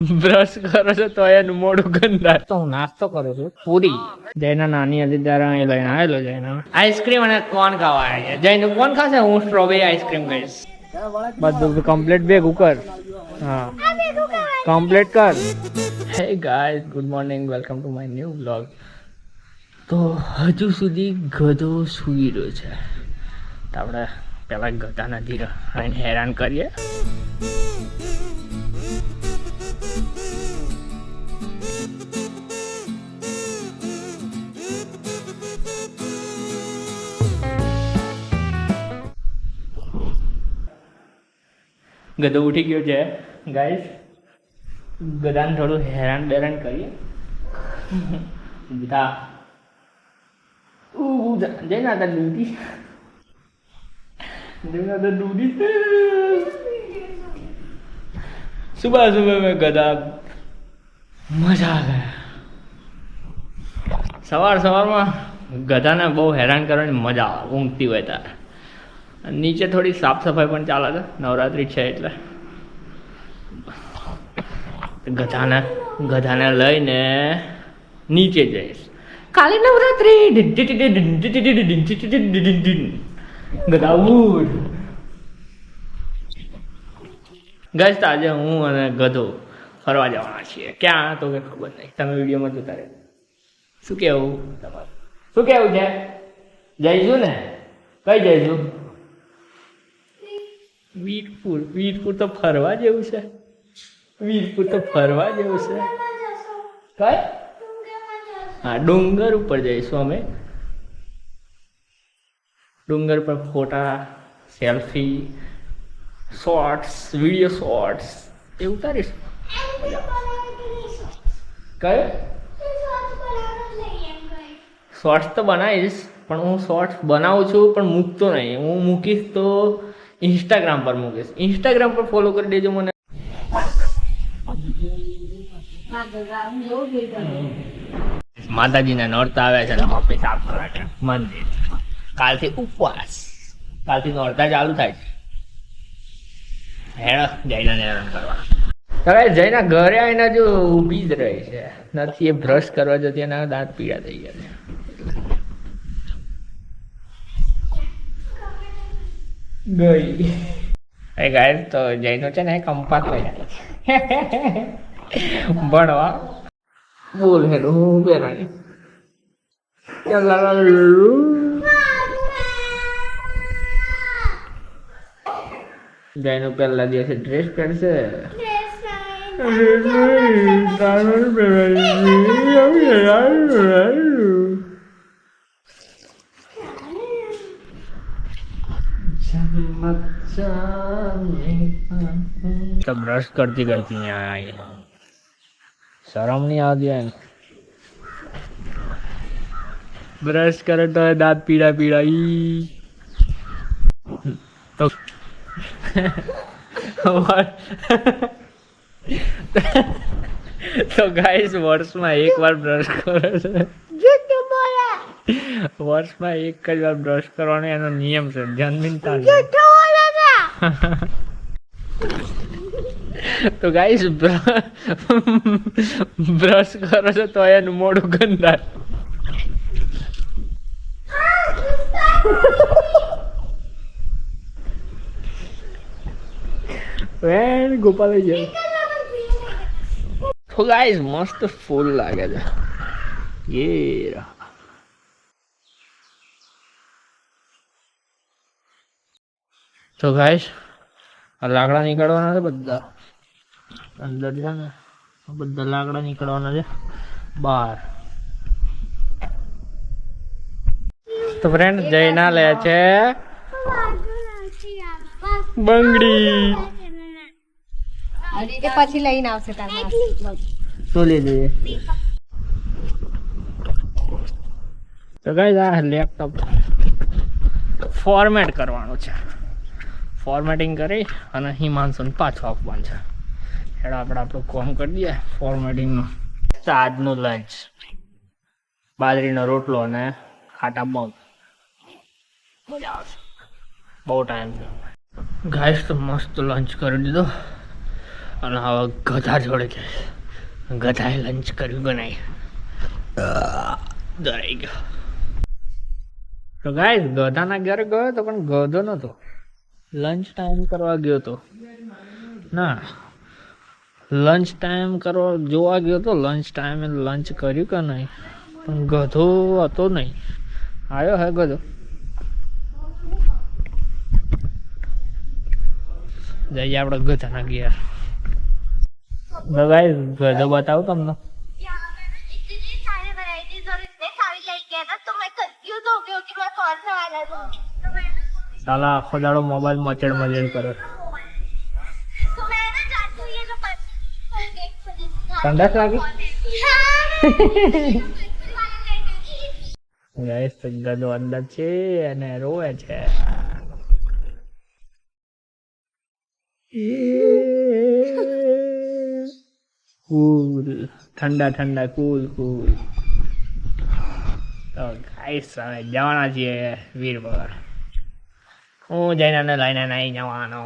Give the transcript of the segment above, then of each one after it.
Brush કરો છો તો એનું મોઢું ગંદા. તો હું નાસ્તો કરું છું પૂરી. જયના નાની હતી ત્યારે અહીં લઈને આવેલો જયના આઈસ્ક્રીમ અને કોન ખાવા આવ્યા છે. જયનું કોણ ખાશે? હું સ્ટ્રોબેરી આઈસ્ક્રીમ ખાઈશ. બધું કમ્પ્લીટ ભેગું કર. હા કમ્પ્લીટ કર. Hey guys, good morning, welcome to my new vlog. તો હજુ સુધી ગધો સૂઈ રહ્યો છે. તો આપણે પહેલાં ગધાના ધીરે હેરાન કરીએ. ગધો ઉઠી ગયો છે ગાઈસ. ગધાને થોડું હેરાન બેરાન કરીએ. ગધા જઈને आता ડૂટી सुबह सुबह में गधा मजा आ गया. સવારમાં ગધાને બહુ હેરાન કરવાની મજા આવે ઊંઘતી હોય ત્યારે. નીચે થોડી સાફ સફાઈ પણ ચાલે છે, નવરાત્રી છે એટલે. ગધાને લઈને નીચે જઈશ. કાલે નવરાત્રી. ગધા ઉઠ. ગાઈસ, આજે હું અને ગધો ફરવા જવાના છીએ. ક્યાં તો કે ખબર નહીં, તમે વિડીયોમાં જોતા રહેજો. શું કેવું તમારું? શું કેવું છે? જઈશું ને? કઈ જઈશું? વીરપુર તો ફરવા જેવું છે. વીરપુર તો ફરવા જેવું છે. કઈ? હા, ડુંગર ઉપર જઈશું અમે. ડુંગર પર ફોટા, સેલ્ફી, શોર્ટ્સ, વિડીયો શોર્ટ્સ એ ઉતારીશું. કયો શોર્ટ્સ તો બનાવીશ, પણ હું શોર્ટ્સ બનાવું છું પણ મૂકતો નહીં. હું મૂકીશ તો ઇન્સ્ટાગ્રામ પર મૂકીશ. ઇન્સ્ટાગ્રામ પર ફોલો કરી દેજો મને. માતાજીના નોરતા આવ્યા છે, મમ્મી સાફ કરવા મંદિર. કાલથી ઉપવાસ, કાલથી નોરતા ચાલુ થાય છે. હેડો જયના હેરાન કરવા. હવે જયના ઘરે આવીને જો ઊભી જ રહી છે, નથી એ બ્રશ કરવા જતી, એના દાંત પીળા થઈ ગયા છે. ગઈ એ ગાય તો જયનો છે ને કંપાસ લઈ ભણવા. બોલ હેડો હું પહેરાણી. જયનો પહેલા દિવસે ડ્રેસ પહેરશે. તો બ્રશ કરતી અહીંયા શરમ નહીં આવતી હોય ને? બ્રશ કરે તો દાંત પીળા પીળા. તો ગાઈસ, વર્ષમાં એક વાર બ્રશ કરે છે. વર્ષમાં એક જ વાર બ્રશ કરવાનો એનો નિયમ છે, જન્મતા. તો ગાઈસ, બ્રશ કરો છો તો એનું મોઢું ગંદા. ગોપાલ જાય. તો ગાઈસ, મસ્ત ફૂલ લાગે છે. એ તો ગાઈસ, લાકડા નીકળવાના છે બધા. અંદર છે ને બધા લાકડા નીકળવાના છે બહાર. તો ફ્રેન્ડ, જયના લે છે બંગડી. પછી લઈને આવશે તો લઈ જઈએ. તો ગાઈસ, આ લેપટોપ ફોર્મેટ કરવાનું છે. ફોર્મેટિંગ કરી અને હિમાંશુને પાછું આપવાનું છે. હેડો આપણે આપણું કોમ કરી દઈએ ફોર્મેટિંગનું. આજનું લંચ બાજરીનો રોટલો અને ખાટા મગ. મજા આવશે. બહુ ટાઈમ છે ગાઈસ. તો મસ્ત લંચ કરી દીધો. અને હવે ગધા જોડે છે. ગધાએ લંચ કર્યું કે નહીં? ડરાઈ ગયો. તો ગાઈસ ગધાના ઘરે ગયો તો પણ ગધો નતો. લંચ ટાઈમ કરવા ગયો તો ના, લંચ ટાઈમ કરવા જોવા ગયો તો. લંચ ટાઈમે લંચ કર્યું કે નહીં? પણ ગધો હતો નહીં. આવ્યો હે ગધો. જઈએ આપણે ગધાના ઘેર. ગાઈસ ગધો બતાવું તમને. સાલા આખો દાડો મોબાઈલ મચેડ મચેડ કરે. સંડાસ લાગી? ગાઈસ ગધો અંદર છે અને રોવે છે. કુલ ઠંડા ઠંડા કુલ કુલ. તો ગાઈસ હવે જવાના છીએ વીર પર. હું જઈને લઈને નહીં જવાનો.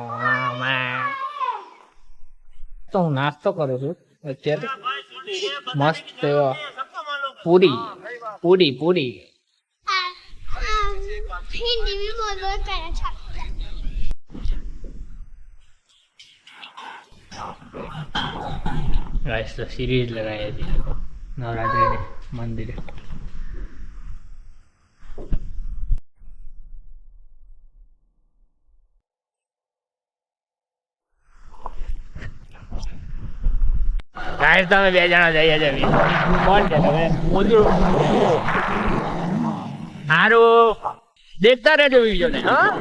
તો હું નાસ્તો કરું છું અત્યારે. મસ્ત પૂરી પૂરી પૂરી. ગાઈસ તો સિરીઝ લગાવી હતી નવરાત્રિની મંદિરે. ગાઈસ તમે બે જણા જઈએ છે. કોણ છે તમે? સારું દેખતા રહેજો વિડીયો ને. હા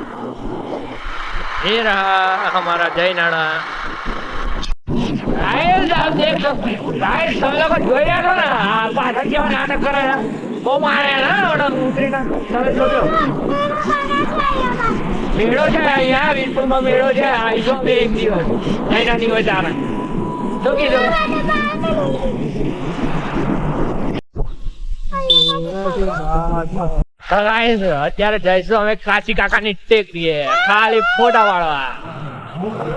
એ રહા હમારા જય નાણા. ગાઈસ તમે લોકો જોઈ રહ્યા છો ને? પાછળ કેવા નાટક કરે છે. બહુ મારે તમે જોજો. મેળો છે અહીંયા વીરપુરમાં. મેળો છે. આવીશું બે એક દિવસ. જય નહીં હોય તારા શું કીધું? અત્યારે જઈશું અમે કાશી કાકાની ટેકરીએ ખાલી ફોટા વાળવા.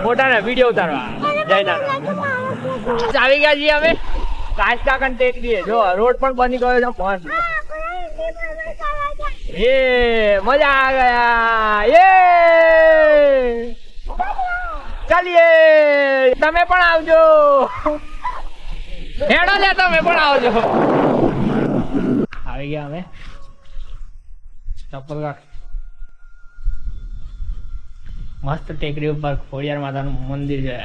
ફોટા ને વિડીયો ઉતારવા. આવી ગયા છીએ અમે કાશી કાકાની ટેકરીએ. જો રોડ પણ બની ગયો છે. એ મજા આ ગયા. ચાલીએ તમે પણ આવજો. હેડો ને તમે પણ આવજો. આવી ગયા અમે ચપ્પલ કાઢ. મસ્ત ટેકરી ઉપર ખોડિયાર માતાનું મંદિર છે.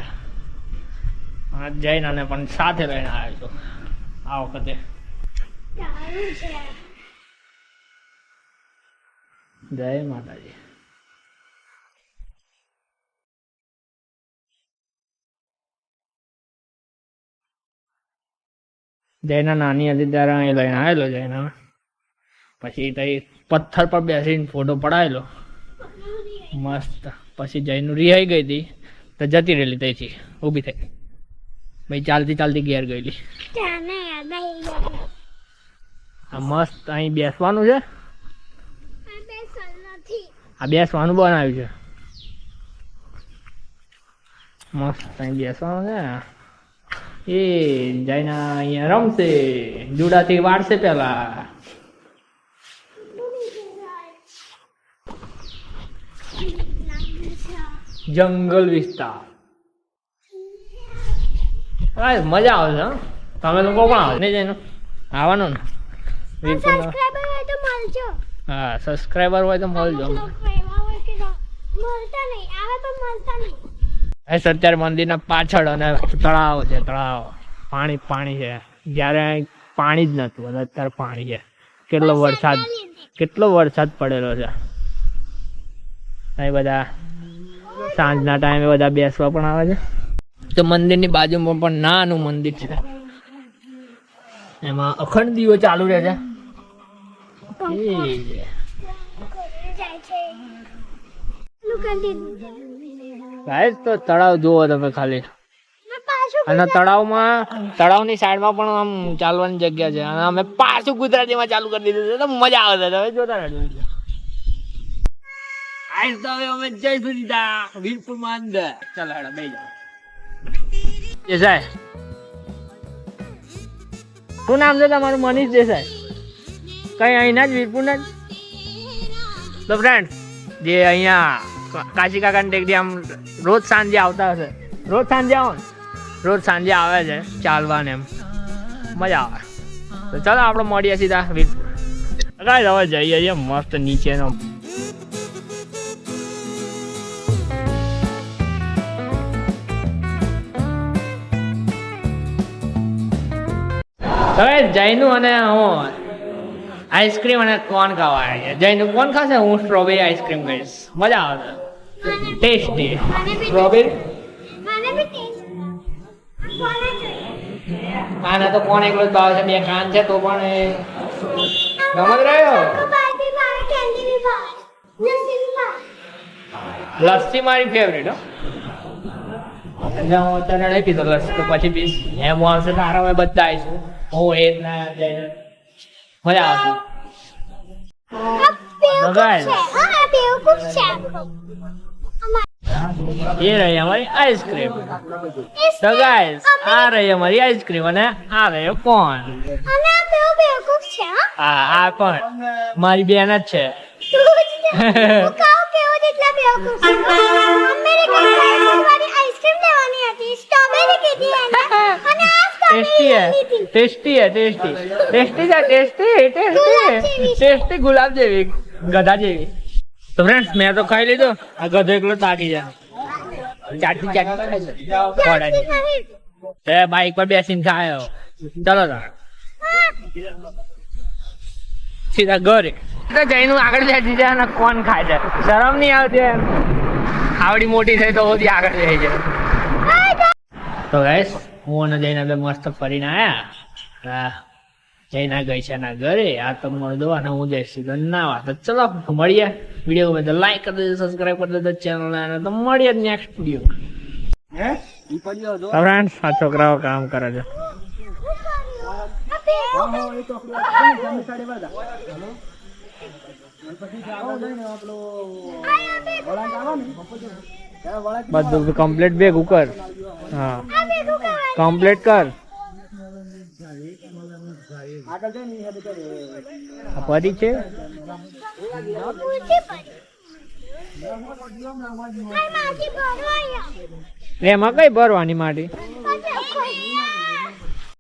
જઈને અને પણ સાથે લઈને આવ્યો છું આ વખતે. જય માતાજી. જયના નાની હતી ત્યારે અહીં લઈને આવેલો. જયના પછી તઈ પથ્થર પર બેસીને ફોટો પડાયેલો મસ્ત. પછી જયનું રિહાઈ ગઈ હતી તો જતી રહેલી ત્યાંથી ઊભી થઈ. ભાઈ ચાલતી ચાલતી ઘેર ગયેલી. આ મસ્ત અહીં બેસવાનું છે. આ બેસવાનું બનાવ્યું છે મસ્ત. અહીં બેસવાનું છે. એ જઈને અહીંયા રમશે. જુડાથી વાળશે પેલા. જંગલ વિસ્તાર. મજા આવે છે. તમે લોકો પણ આવે નહીં? જઈને આવવાનું ને. હા સબસ્ક્રાઈબર હોય તો મળજો. અત્યારે મંદિરના પાછળ અને તળાવ છે. તળાવ પાણી પાણી છે. જ્યારે પાણી જ નતું અને અત્યારે પાણી છે. કેટલો વરસાદ પડેલો છે. અહીં બધા સાંજના ટાઈમે બધા બેસવા પણ આવે છે. તો મંદિરની બાજુમાં પણ નાનું મંદિર છે. એમાં અખંડ દીવો ચાલુ રહે છે. ગાઈસ તો તળાવ જુઓ તમે ખાલી. અને તળાવની સાઈડમાં પણ આમ ચાલવાની જગ્યા છે. અને અમે પાછું ગુજરાતીમાં ચાલુ કરી દીધું છે તો મજા આવે છે. હવે જોતા રહેજો. આજ તો હવે અમે જઈશું સીધા વીરપુરમાં અંદર. ચાલો હેડો બેસી જાઓ. દેસાઈ. શું નામ છે તમારું? મનીષ દેસાઈ. કઈ અહીંના જ વીરપુરના જ? તો ફ્રેન્ડ જે અહીંયા કાશી કાકાની ટેકરી આમ રોજ સાંજે આવતા હશે, રોજ સાંજે આવો ને, રોજ સાંજે આવે છે ચાલવાને, એમ મજા આવે. તો ચાલો આપણે મળીએ સીધા વીરપુર. કાંઈ હવે જઈએ છીએ મસ્ત નીચેનો. હવે જયનું અને હું આઈસ્ક્રીમ અને કોન ખાવા આવ્યા છે. જયનું કોન ખાશે, હું સ્ટ્રોબેરી આઈસ્ક્રીમ ખાઈશ. મજા આવે, ટેસ્ટી સ્ટ્રોબેરી. આને તો કોણ એકલો જ ભાવ છે, બે કાન છે તો પણ એ ગમત રહ્યો. લસ્સી મારી ફેવરેટ હો. હું અત્યારે નહીં પીતો લસ્સી, તો પછી પીશ. એમ આવશે તારા અમે બધા આવીશું. હું એ જ ના જઈને મજા આવશે. એ રહી અમારી આઈસ્ક્રીમ. તો ગાઈસ આ રહી અમારી આઈસ્ક્રીમ અને આ રહ્યો કોણ. હા આ પણ મારી બેન જ છે. ટેસ્ટી હે, ટેસ્ટી હે, ટેસ્ટી ટેસ્ટી છે, ટેસ્ટી ટેસ્ટી ટેસ્ટી ગુલાબ જેવી, ગધા જેવી. તો ફ્રેન્ડ્સ મેં તો ખાઈ લીધો, આ ગધો એકલો તાકી જાય. ચાટી ચાટી એ બાઈક પર બેસીને ખાયો. ચલો તાર સીધા ઘરે. તો જઈને આગળ બેસી જાય અને કોણ ખાય છે. શરમ નહીં આવતી એમ? આવડી મોટી થઈ તો બધી આગળ જાય છે. તો ગાઈસ હું અને જઈને બે મસ્ત ફરીને આવ્યા. જઈને ગઈ છે એના ઘરે. આ તો મળદો અને હું જઈશ નાવા. તો ચલો મળીએ. વિડીયો ગમે તો લાઈક કરી દેજો, સબસ્ક્રાઈબ કરી દેજો ચેનલ ને. તો મળીએ નેક્સ્ટ વિડીયો. ફ્રેન્ડ્સ આ છોકરાઓ કામ કરે છે. બધું કમ્પ્લીટ ભેગું કર. હા કમ્પ્લીટ કર. પડી છે એમાં કઈ ભરવાની માટી.